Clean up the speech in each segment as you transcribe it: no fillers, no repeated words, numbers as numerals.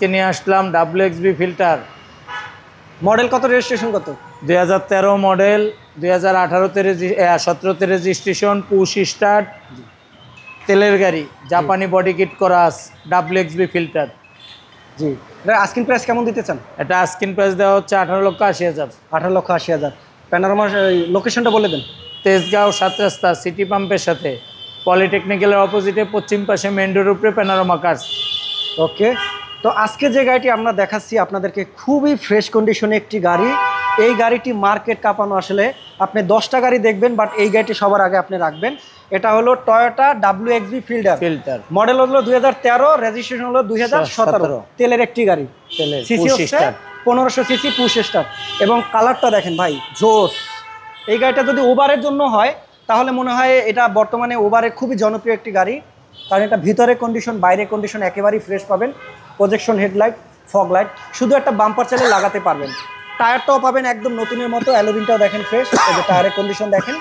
নিয়ে আসলাম WXB filter. Model কত, registration কত? 2013 মডেল, 2017 রেজিস্ট্রেশন, পুশ স্টার্ট, তেলের গাড়ি, জাপানি বডি কিট করা আছে, WXB ফিল্টার। জি, এটা আস্কিং প্রাইস কেমন দিতে চান? এটা আস্কিং প্রাইস দেওয়া হচ্ছে 18,80,000। 18,80,000। প্যানোরামার লোকেশনটা বলে দেন। তেজগাঁও 7 রাস্তা, সিটি পাম্পের সাথে, পলিটেকনিক্যালের অপোজিটে পশ্চিম পাশে মেন রোডের উপরে প্যানোরামা কার্স। ওকে, তো আজকে যে গাড়িটি আমরা দেখাচ্ছি আপনাদেরকে খুবই ফ্রেশ কন্ডিশনে একটি গাড়ি। এই গাড়িটি মার্কেট কাঁপানো। আসলে আপনি 10টা গাড়ি দেখবেন, বাট এই গাড়িটি সবার আগে আপনি রাখবেন। এটা হলো টয়োটা WXB ফিল্টার। মডেল হলো 2013, রেজিস্ট্রেশন হলো 2017। তেলের একটি গাড়ি, তেলের সিসি হচ্ছে 1500 সিসি, পুশ স্টার্ট। এবং কালারটা দেখেন ভাই, জোস। এই গাড়িটা যদি ওভারের জন্য হয় তাহলে মনে হয় এটা বর্তমানে ওভারে খুবই জনপ্রিয় একটি গাড়ি, কারণ এটা ভিতরে কন্ডিশন বাইরে কন্ডিশন একেবারেই ফ্রেশ পাবেন। প্রজেকশন হেডলাইট, ফগ লাইট, শুধু একটা বাম্পার চালে লাগাতে পারবেন। টায়ারটাও পাবেন একদম নতুনের মতো, অ্যালোরিনটাও দেখেন ফ্রেশ, এই যে টায়ারের কন্ডিশন দেখেন।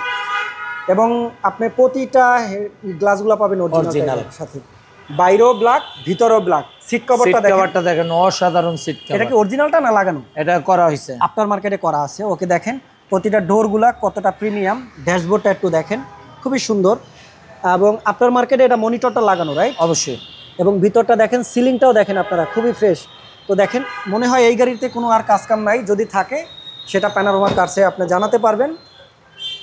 এবং আপনি প্রতিটা গ্লাসগুলো পাবেন অরিজিনাল সাথে, বাইরেও ব্ল্যাক ভিতরেও ব্ল্যাক। সিট কভারটা দেখেন, অসাধারণ সিট কভার। এটা কি অরিজিনালটা না লাগানো? এটা করা হয়েছে, আপনার মার্কেটে করা আছে। ওকে, দেখেন প্রতিটা ডোরগুলা কতটা প্রিমিয়াম, ড্যাশবোর্ডটা একটু দেখেন খুবই সুন্দর। এবং আপনার মার্কেটে এটা মনিটরটা লাগানো, রাইট? অবশ্যই। এবং ভিতরটা দেখেন, সিলিংটাও দেখেন আপনারা, খুবই ফ্রেশ। তো দেখেন, মনে হয় এই গাড়িতে কোনো আর কাজকাম নাই। যদি থাকে সেটা প্যানোরামা কার্সে আপনি জানাতে পারবেন,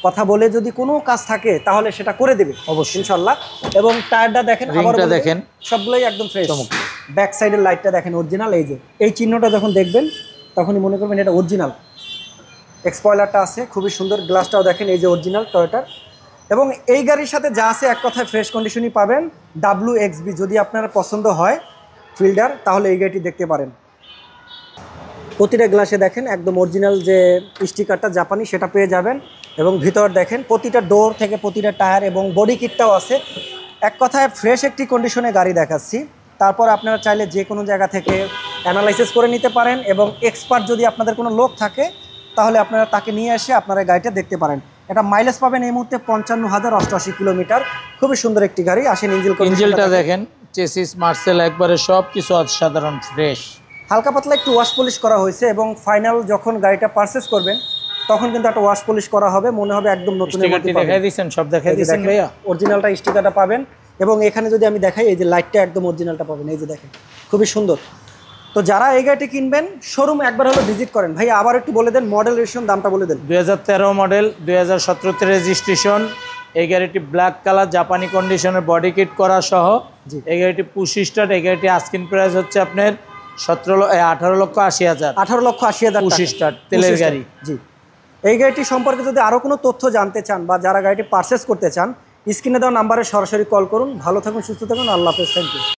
কথা বলে যদি কোনো কাজ থাকে তাহলে সেটা করে দেবে অবশ্যই ইনশাল্লাহ। এবং টায়ারটা দেখেন, রিংটা দেখেন, সবগুলোই একদম ফ্রেশ। ব্যাক সাইডের লাইটটা দেখেন অরিজিনাল। এই যে এই চিহ্নটা যখন দেখবেন তখনই মনে করবেন এটা অরিজিনাল। এক্সপয়লারটা আছে খুবই সুন্দর, গ্লাসটাও দেখেন, এই যে অরিজিনাল টয়োটার। এবং এই গাড়ির সাথে যা আছে এক কথায় ফ্রেশ কন্ডিশনই পাবেন। WXB যদি আপনার পছন্দ হয় ফিল্টার, তাহলে এই গাড়িটি দেখতে পারেন। প্রতিটা গ্লাসে দেখেন একদম অরিজিনাল যে স্টিকারটা জাপানি, সেটা পেয়ে যাবেন। এবং ভিতর দেখেন প্রতিটা ডোর থেকে প্রতিটা টায়ার এবং বডি কিটটাও আছে। এক কথায় ফ্রেশ একটি কন্ডিশনে গাড়ি দেখাচ্ছি। তারপর আপনারা চাইলে যে কোনো জায়গা থেকে অ্যানালাইসিস করে নিতে পারেন, এবং এক্সপার্ট যদি আপনাদের কোনো লোক থাকে তাহলে আপনারা তাকে নিয়ে এসে আপনারা গাড়িটা দেখতে পারেন। এটা মাইলেজ পাবেন এই মুহূর্তে 55,088 কিলোমিটার। খুবই সুন্দর একটি গাড়ি। আসেন ইঞ্জিনটা দেখেন, চেসিস মার্সেল একবারে সব কিছু অসাধারণ ফ্রেশ। হালকা পাতলা একটু ওয়াশ পলিশ করা হয়েছে, এবং ফাইনাল যখন গাড়িটা পারচেস করবেন তখন কিন্তু একটা ওয়াশ পলিশ করা হবে, মনে হবে একদম নতুনের মতো। দেখাই দিয়েছেন, সব দেখাই দিয়েছেন ভাইয়া। অরিজিনালটা স্টিকারটা পাবেন। এবং এখানে যদি আমি দেখাই, এই যে লাইটটা একদম অরিজিনালটা পাবেন, এই যে দেখেন খুবই সুন্দর। তো যারা এই গাড়িটি কিনবেন শোরুম একবার হলো ভিজিট করেন। ভাই আবার একটু বলে দেন, মডেল রেজিস্ট্রেশন, দামটা বলে দেন। 2013 মডেল, 2017 রেজিস্ট্রেশন। এই গাড়িটি ব্ল্যাক কালার, জাপানি কন্ডিশনের বডি কিট করা সহ। এই গাড়িটি পুশ স্টার্ট। এই গাড়িটি আস্কিং প্রাইস হচ্ছে আপনার 18,80,000। 18,80,000 পুশ স্টার্ট, তেলের গাড়ি। জি, এই গাড়িটি সম্পর্কে যদি আরও কোনো তথ্য জানতে চান বা যারা গাড়িটি পারচেস করতে চান, স্ক্রিনে দেওয়া নাম্বারে সরাসরি কল করুন। ভালো থাকুন, সুস্থ থাকুন, আল্লাহ হাফেজ, থ্যাংক ইউ।